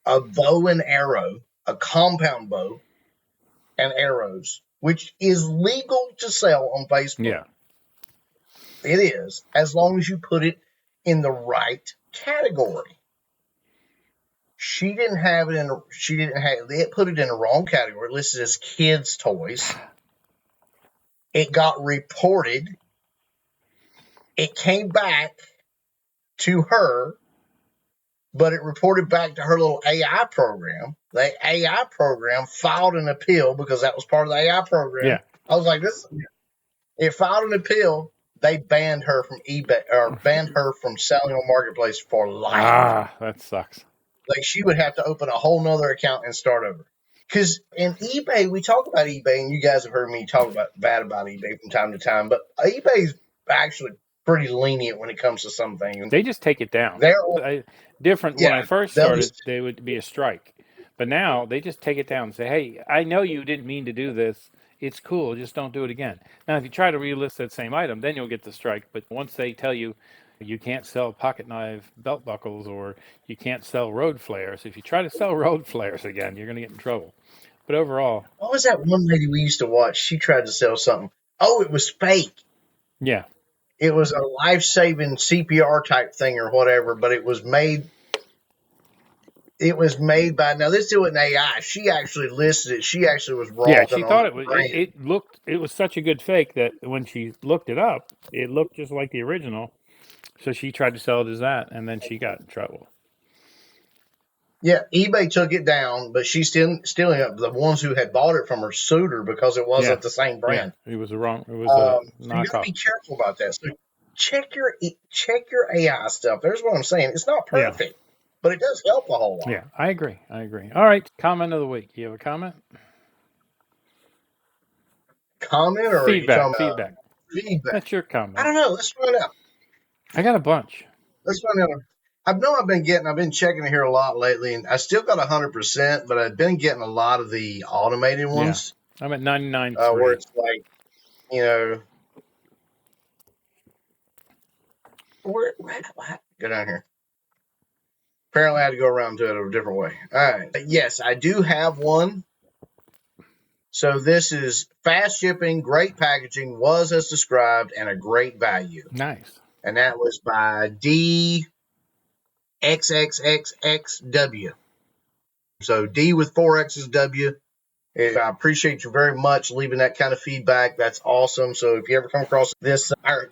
[SPEAKER 2] a bow and arrow, a compound bow and arrows, which is legal to sell on Facebook.
[SPEAKER 1] Yeah.
[SPEAKER 2] It is, as long as you put it in the right category. She didn't have it it put it in the wrong category. It listed as kids' toys. It got reported. It came back to her, but it reported back to her little AI program. The AI program filed an appeal because that was part of the AI program.
[SPEAKER 1] Yeah.
[SPEAKER 2] I was like, it filed an appeal. They banned her from eBay or banned her from selling on Marketplace for life.
[SPEAKER 1] That sucks.
[SPEAKER 2] Like she would have to open a whole nother account and start over. Because in eBay, we talk about eBay, and you guys have heard me talk bad about eBay from time to time, but eBay's actually pretty lenient when it comes to some things.
[SPEAKER 1] They just take it down. Different when I first started, they would be a strike. But now they just take it down and say, hey, I know you didn't mean to do this. It's cool. Just don't do it again. Now, if you try to relist that same item, then you'll get the strike. But once they tell you you can't sell pocket knife belt buckles or you can't sell road flares, if you try to sell road flares again, you're going to get in trouble. But overall...
[SPEAKER 2] What was that one lady we used to watch? She tried to sell something. Oh, it was fake.
[SPEAKER 1] Yeah.
[SPEAKER 2] It was a life-saving CPR type thing or whatever, but it was made by, now this wasn't AI. She actually listed it. She actually was wrong.
[SPEAKER 1] Yeah, she thought it was such a good fake that when she looked it up, it looked just like the original. So she tried to sell it as that, and then she got in trouble.
[SPEAKER 2] Yeah, eBay took it down, but she still the ones who had bought it from her sued her because it wasn't the same brand.
[SPEAKER 1] Yeah, it was a knockoff.
[SPEAKER 2] You got to be careful about that. So check your AI stuff. There's what I'm saying. It's not perfect, but it does help a whole lot.
[SPEAKER 1] Yeah, I agree. All right, comment of the week. You have a comment?
[SPEAKER 2] Comment or
[SPEAKER 1] feedback?
[SPEAKER 2] Feedback.
[SPEAKER 1] That's your comment.
[SPEAKER 2] I don't know. Let's find out.
[SPEAKER 1] I got a bunch.
[SPEAKER 2] Let's find out. I've been checking it here a lot lately, and I still got 100%, but I've been getting a lot of the automated ones.
[SPEAKER 1] Yeah. I'm at 99.
[SPEAKER 2] Where it's like, go down here. Apparently, I had to go around to it a different way. All right. Yes, I do have one. So this is fast shipping, great packaging, was as described, and a great value.
[SPEAKER 1] Nice.
[SPEAKER 2] And that was by DXXXXW. So D with 4 X's W. I appreciate you very much leaving that kind of feedback. That's awesome. So if you ever come across this,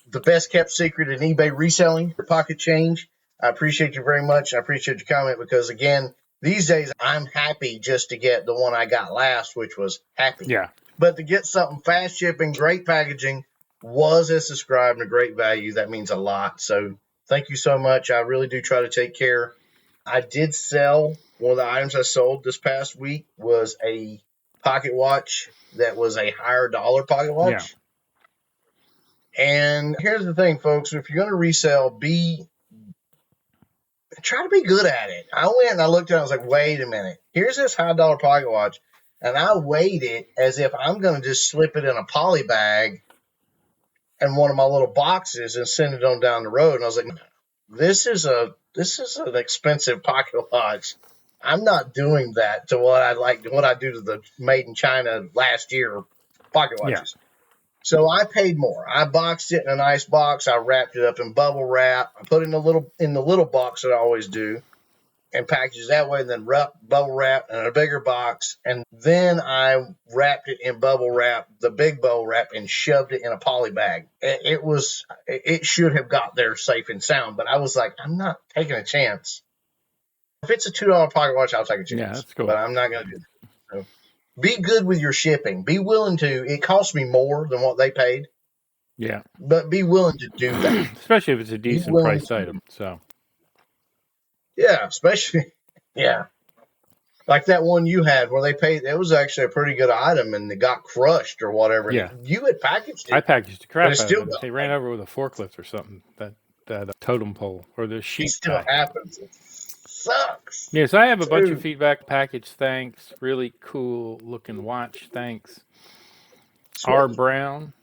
[SPEAKER 2] the best kept secret in eBay reselling, your pocket change, I appreciate you very much. I appreciate your comment because, again, these days I'm happy just to get the one I got last, which was happy.
[SPEAKER 1] Yeah.
[SPEAKER 2] But to get something fast shipping, great packaging, was as described, and a great value, that means a lot. So thank you so much. I really do try to take care. I did sell, one of the items I sold this past week was a pocket watch that was a higher dollar pocket watch. Yeah. And here's the thing, folks. If you're going to resell, try to be good at it. I went and I looked at it. I was like, wait a minute. Here's this high dollar pocket watch. And I weighed it as if I'm going to just slip it in a poly bag and one of my little boxes and send it on down the road. And I was like, this is an expensive pocket watch. I'm not doing that to what I do to the made in China last year pocket watches. Yeah. So I paid more. I boxed it in a nice box. I wrapped it up in bubble wrap. I put it in the little box that I always do and packaged it that way, and then bubble wrap in a bigger box. And then I wrapped it in bubble wrap, the big bubble wrap, and shoved it in a poly bag. It should have got there safe and sound, but I was like, I'm not taking a chance. If it's a $2 pocket watch, I'll take a chance.
[SPEAKER 1] Yeah, that's cool.
[SPEAKER 2] But I'm not going to do that. So be good with your shipping. Be willing to. It costs me more than what they paid.
[SPEAKER 1] Yeah.
[SPEAKER 2] But be willing to do that.
[SPEAKER 1] Especially if it's a decent price item. So.
[SPEAKER 2] Yeah, especially. Yeah. Like that one you had where they paid. It was actually a pretty good item and it got crushed or whatever.
[SPEAKER 1] Yeah.
[SPEAKER 2] You had packaged it.
[SPEAKER 1] I packaged the crap out of it. They ran over with a forklift or something. That totem pole or the sheet.
[SPEAKER 2] It still happens. sucks.
[SPEAKER 1] Yeah, so I have a bunch of feedback. Package, thanks. Really cool looking watch, thanks.
[SPEAKER 2] Sweet.
[SPEAKER 1] R. Brown,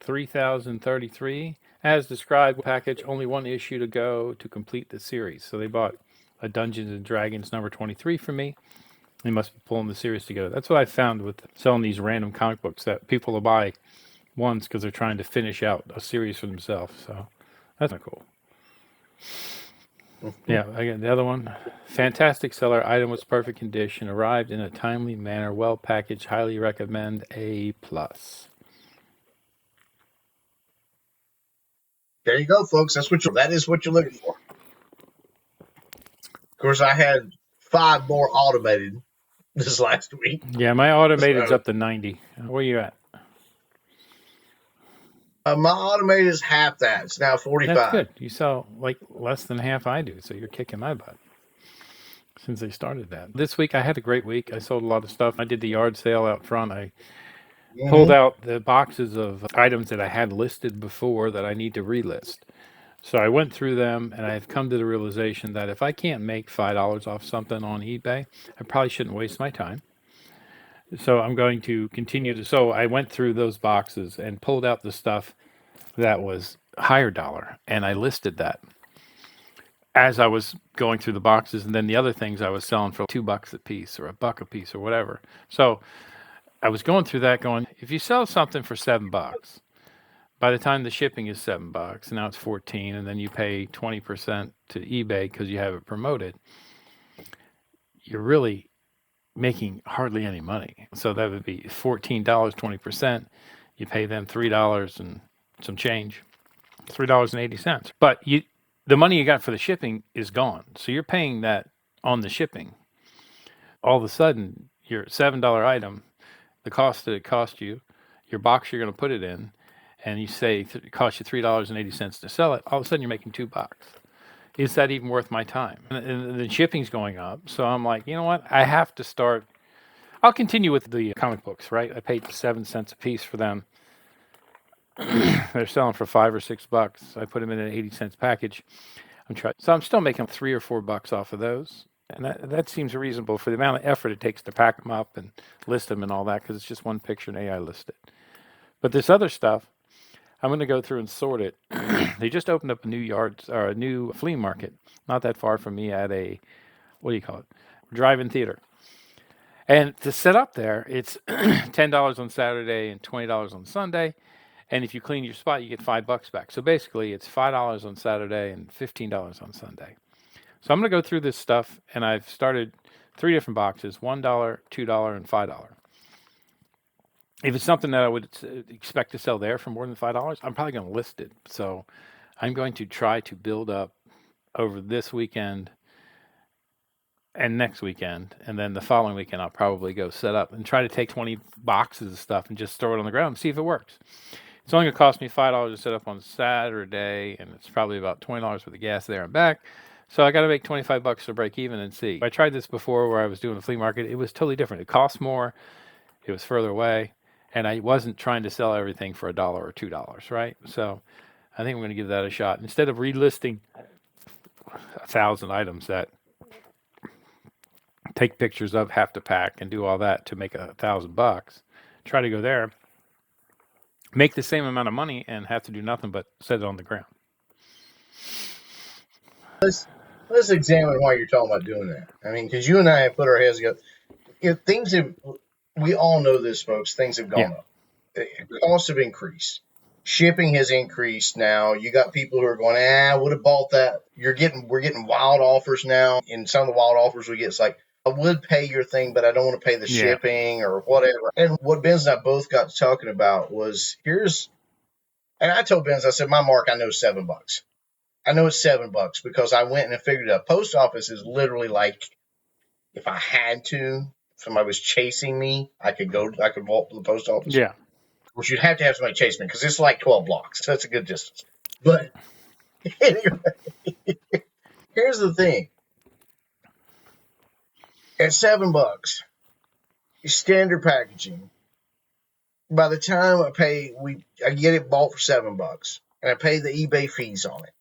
[SPEAKER 1] 3033. As described, package, only one issue to go to complete the series. So they bought a Dungeons and Dragons number 23 from me. They must be pulling the series together. That's what I found with selling these random comic books, that people will buy once because they're trying to finish out a series for themselves. So that's not cool. Yeah, again, the other one, fantastic seller. Item was perfect condition. Arrived in a timely manner. Well packaged. Highly recommend. A+.
[SPEAKER 2] There you go, folks. That is what you're looking for. Of course, I had 5 more automated this last week.
[SPEAKER 1] Yeah, my automated's up to 90. Where you at?
[SPEAKER 2] My automated is half that. It's now 45.
[SPEAKER 1] That's good. You sell like less than half I do, so you're kicking my butt since they started that. This week I had a great week. I sold a lot of stuff. I did the yard sale out front. I pulled out the boxes of items that I had listed before that I need to relist. So I went through them, and I've come to the realization that if I can't make $5 off something on eBay, I probably shouldn't waste my time. So I'm going to continue to. So I went through those boxes and pulled out the stuff that was higher dollar, and I listed that as I was going through the boxes. And then the other things I was selling for $2 a piece or $1 a piece or whatever. So I was going through that going, if you sell something for $7, by the time the shipping is $7, now it's 14, and then you pay 20% to eBay because you have it promoted, you're really making hardly any money. So that would be $14, 20%. You pay them $3 and some change, $3.80. But the money you got for the shipping is gone. So you're paying that on the shipping. All of a sudden, your $7 item, the cost that it cost you, your box you're going to put it in, and you say it costs you $3.80 to sell it, all of a sudden you're making $2. Is that even worth my time? And the shipping's going up. So I'm like, you know what? I have to start. I'll continue with the comic books, right? I paid 7 cents a piece for them. They're selling for $5 or $6. I put them in an 80 cents package. So I'm still making $3 or $4 off of those. And that seems reasonable for the amount of effort it takes to pack them up and list them and all that, because it's just one picture and AI listed. But this other stuff, I'm going to go through and sort it. They just opened up a new flea market, not that far from me at a, what do you call it, drive-in theater. And to set up there, it's $10 on Saturday and $20 on Sunday. And if you clean your spot, you get $5 back. So basically, it's $5 on Saturday and $15 on Sunday. So I'm going to go through this stuff, and I've started 3 different boxes, $1, $2, and $5. If it's something that I would expect to sell there for more than $5, I'm probably going to list it. So I'm going to try to build up over this weekend and next weekend, and then the following weekend I'll probably go set up and try to take 20 boxes of stuff and just throw it on the ground and see if it works. It's only going to cost me $5 to set up on Saturday, and it's probably about $20 for the gas there and back. So I got to make $25 to break even and see. I tried this before where I was doing a flea market. It was totally different. It cost more. It was further away. And I wasn't trying to sell everything for $1 or $2, right? So I think I'm going to give that a shot. Instead of relisting 1,000 items that take pictures of, have to pack, and do all that to make $1,000, try to go there, make the same amount of money, and have to do nothing but set it on the ground.
[SPEAKER 2] Let's examine why you're talking about doing that. I mean, because you and I have put our heads together. Things have, we all know this, folks. Things have gone up. Costs have increased. Shipping has increased now. You got people who are going, I would have bought that. We're getting wild offers now. And some of the wild offers we get, it's like, I would pay your thing, but I don't want to pay the shipping or whatever. And what Benz and I both got talking about was, and I told Benz, I said, my mark, I know $7. I know it's $7 because I went and figured it out. Post office is literally like, if I had to, if somebody was chasing me, I could walk to the post office.
[SPEAKER 1] Yeah.
[SPEAKER 2] Which you'd have to have somebody chase me because it's like 12 blocks. So that's a good distance. But anyway, here's the thing. At $7, standard packaging, by the time I get it bought for $7 and I pay the eBay fees on it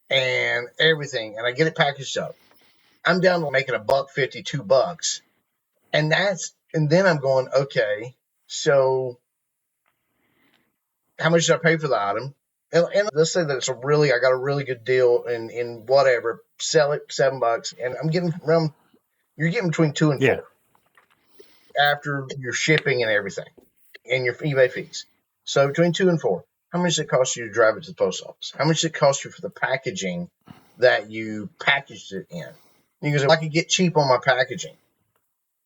[SPEAKER 2] and everything, and I get it packaged up. I'm down to making $1.50, $2. And then I'm going, okay, so how much did I pay for the item? And let's say that I got a really good deal in whatever, sell it $7, and you're getting between 2 and 4 after your shipping and everything and your eBay fees. So between 2 and 4, how much does it cost you to drive it to the post office? How much does it cost you for the packaging that you packaged it in? You can say, I could get cheap on my packaging.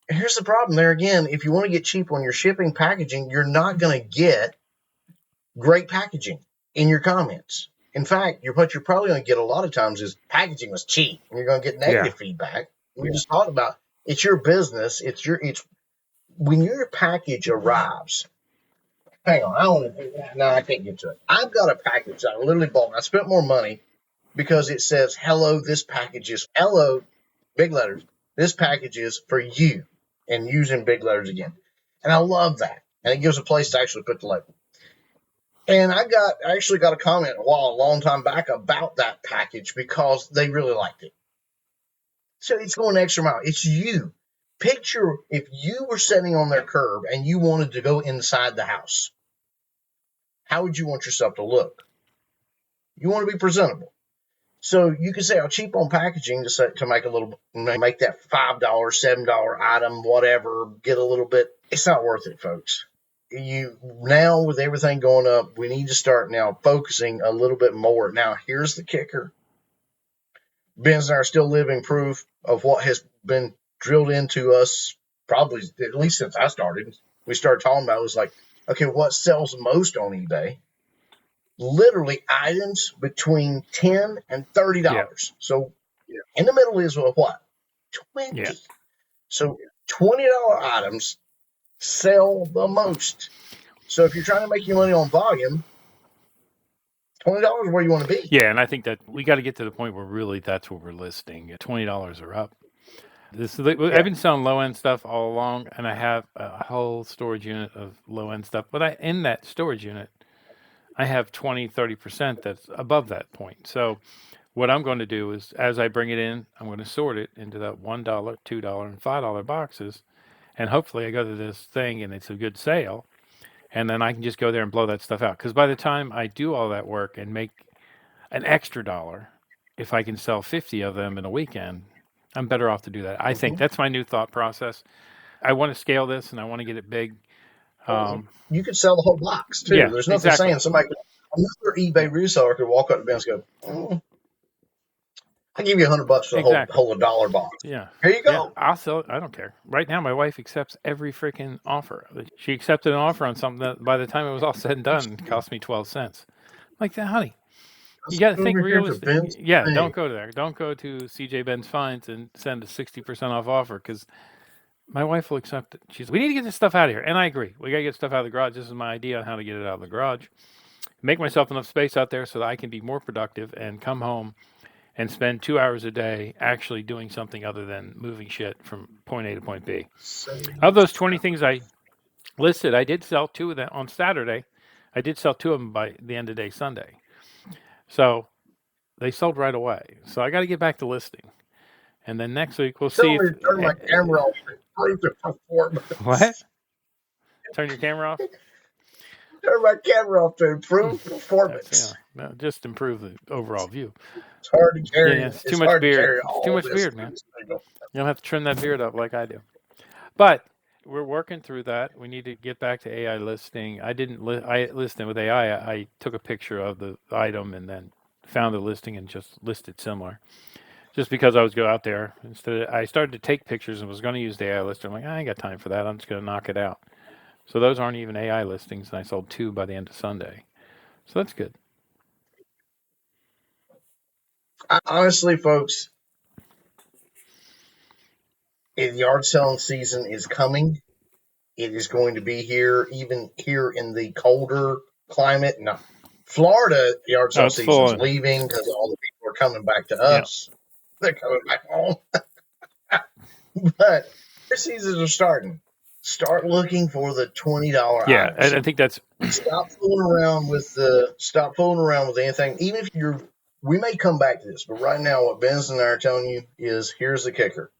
[SPEAKER 2] And here's the problem there again. If you want to get cheap on your shipping packaging, you're not going to get great packaging in your comments. In fact, what you're probably going to get a lot of times is packaging was cheap, and you're going to get negative feedback. We just talked about it's your business. It's when your package arrives. Hang on, I can't get to it. I've got a package that I literally bought. I spent more money because it says, "Hello, this package is hello," big letters. This package is for you, and using big letters again. And I love that, and it gives a place to actually put the label. And I actually got a comment a long time back about that package because they really liked it. So it's going an extra mile. It's you. Picture if you were sitting on their curb and you wanted to go inside the house. How would you want yourself to look? You want to be presentable. So you can say, "I'll cheap on packaging to make that $5, $7 item, whatever, get a little bit." It's not worth it, folks. Now with everything going up, we need to start now focusing a little bit more. Now, here's the kicker. Ben's and I are still living proof of what has been drilled into us, probably at least since I started. We started talking about it was like, okay, what sells most on eBay? Literally items between $10 and $30. Yeah. So in the middle is what? 20. Yeah. So $20 items sell the most. So if you're trying to make your money on volume, $20 is where you want to be.
[SPEAKER 1] Yeah, and I think that we got to get to the point where really that's what we're listing. $20 or up. I've been selling low-end stuff all along, and I have a whole storage unit of low-end stuff. But in that storage unit, I have 20, 30% that's above that point. So what I'm going to do is, as I bring it in, I'm going to sort it into that $1, $2, and $5 boxes. And hopefully I go to this thing and it's a good sale. And then I can just go there and blow that stuff out. Because by the time I do all that work and make an extra $1, if I can sell 50 of them in a weekend, I'm better off to do that. I think that's my new thought process. I want to scale this and I want to get it big.
[SPEAKER 2] You could sell the whole box too. Yeah, there's nothing saying another eBay reseller could walk up to Ben and go, I'll give you $100 for the whole $1 box.
[SPEAKER 1] Yeah.
[SPEAKER 2] Here you go.
[SPEAKER 1] Yeah, I'll sell it. I don't care. Right now, my wife accepts every freaking offer. She accepted an offer on something that by the time it was all said and done, cost me 12 cents. Like that, honey. You got to think realistic. Yeah, don't go there. Don't go to CJ Ben's Finds and send a 60% off offer because my wife will accept it. She's, we need to get this stuff out of here. And I agree. We got to get stuff out of the garage. This is my idea on how to get it out of the garage. Make myself enough space out there so that I can be more productive and come home and spend 2 hours a day actually doing something other than moving shit from point A to point B. Of those 20 things I listed, I did sell 2 of them on Saturday. I did sell 2 of them by the end of day Sunday. So they sold right away. So I got to get back to listing. And then next week we'll see.
[SPEAKER 2] Turn my camera off to improve the performance.
[SPEAKER 1] What? Turn your camera off?
[SPEAKER 2] Turn my camera off to improve performance.
[SPEAKER 1] No, just improve the overall view.
[SPEAKER 2] It's hard to carry.
[SPEAKER 1] Yeah, it's too much beard. It's too much beard, man. You'll have to trim that beard up like I do. But we're working through that. We need to get back to AI listing. I listed with AI. I took a picture of the item and then found the listing and just listed similar. Just because I was go out there, I started to take pictures and was going to use the AI lister. I'm like, I ain't got time for that. I'm just going to knock it out. So those aren't even AI listings, and I sold 2 by the end of Sunday. So that's good.
[SPEAKER 2] Honestly, folks, the yard selling season is coming. It is going to be here, even here in the colder climate. Now, Florida, the yard selling season is leaving because all the people are coming back to us. Yeah. They're coming back home. But their seasons are starting. Start looking for the $20
[SPEAKER 1] yeah,
[SPEAKER 2] items.
[SPEAKER 1] I think that's
[SPEAKER 2] stop fooling around with anything. Even if you're we may come back to this, but right now what Ben's and I are telling you is here's the kicker.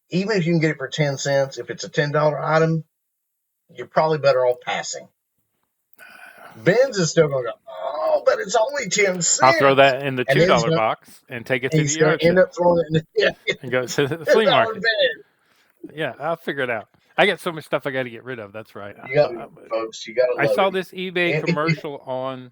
[SPEAKER 2] Even if you can get it for 10 cents, if it's a $10 item, you're probably better off passing. Ben's is still going to go, oh, but it's only 10 cents.
[SPEAKER 1] I'll throw that in the $2 box and take it to the yard
[SPEAKER 2] sale. End up throwing it
[SPEAKER 1] and go to the flea market. Yeah, I'll figure it out. I got so much stuff I got to get rid of. That's right.
[SPEAKER 2] You got to, folks. You got to.
[SPEAKER 1] I saw this eBay commercial on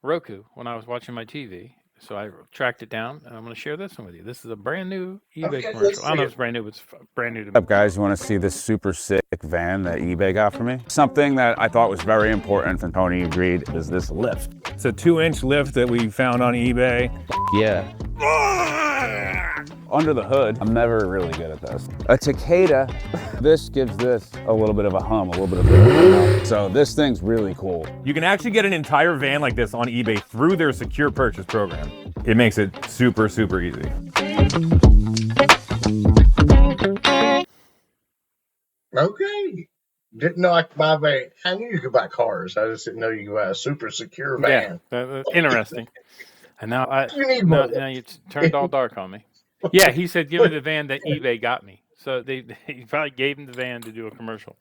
[SPEAKER 1] Roku when I was watching my TV. So I tracked it down, and I'm going to share this one with you. This is a brand new eBay commercial. I don't know if it's brand new, but it's brand new to me.
[SPEAKER 4] What's up, guys? You want to see this super sick van that eBay got for me? Something that I thought was very important, and Tony agreed, is this lift.
[SPEAKER 5] It's a 2-inch lift that we found on eBay.
[SPEAKER 4] Yeah. Under the hood, I'm never really good at this. A cicada, this gives this a little bit of a hum, a little bit of a so this thing's really cool.
[SPEAKER 5] You can actually get an entire van like this on eBay through their secure purchase program. It makes it super, super easy.
[SPEAKER 2] Okay. Didn't know I could buy a van. I knew you could buy cars. I just didn't know you could buy a super secure van.
[SPEAKER 1] Yeah, interesting. And now
[SPEAKER 2] now
[SPEAKER 1] you turned all dark on me. Yeah, he said, give me the van that eBay got me. So he probably gave him the van to do a commercial.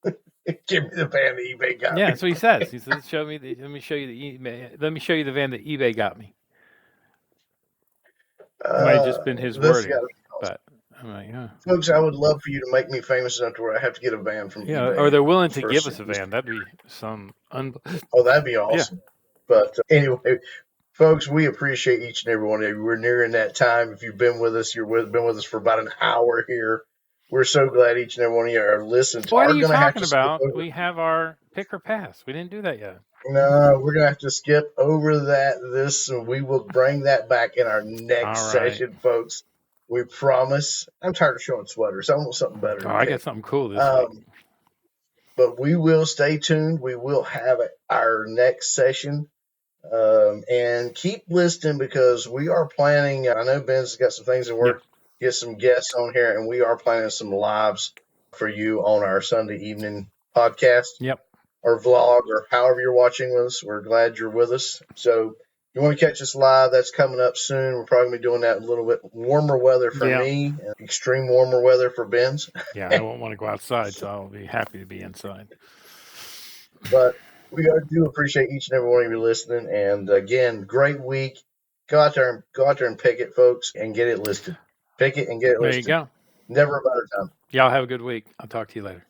[SPEAKER 2] Give me the van that eBay got me.
[SPEAKER 1] Yeah, that's what he says. He says, let me show you the van that eBay got me. It might have just been his wording. But I'm like, yeah.
[SPEAKER 2] Folks, I would love for you to make me famous enough to where I have to get a van from eBay.
[SPEAKER 1] Or they're willing to give us a van. That'd be some
[SPEAKER 2] Oh, that'd be awesome. Yeah. But anyway, folks, we appreciate each and every one of you. We're nearing that time. If you've been with us, been with us for about an hour here. We're so glad each and every one of you are listening.
[SPEAKER 1] What are you talking about? We have our pick or pass. We didn't do that yet.
[SPEAKER 2] No, we're going to have to skip over this, and we will bring that back in our next session, folks. We promise. I'm tired of showing sweaters. I want something better.
[SPEAKER 1] I got something cool this week.
[SPEAKER 2] But we will stay tuned. We will have our next session. And keep listening because we are planning. I know Ben's got some things in work. Get some guests on here, and we are planning some lives for you on our Sunday evening podcast.
[SPEAKER 1] Yep.
[SPEAKER 2] Or vlog, or however you're watching us. We're glad you're with us. So if you want to catch us live, that's coming up soon. We're probably going to be doing that in a little bit warmer weather for me, and extreme warmer weather for Ben's.
[SPEAKER 1] Yeah, I won't want to go outside, so I'll be happy to be inside.
[SPEAKER 2] But we do appreciate each and every one of you listening. And again, great week. Go out there and pick it, folks, and get it listed. Pick it and get it listed.
[SPEAKER 1] There you go.
[SPEAKER 2] Never a better time.
[SPEAKER 1] Y'all have a good week. I'll talk to you later.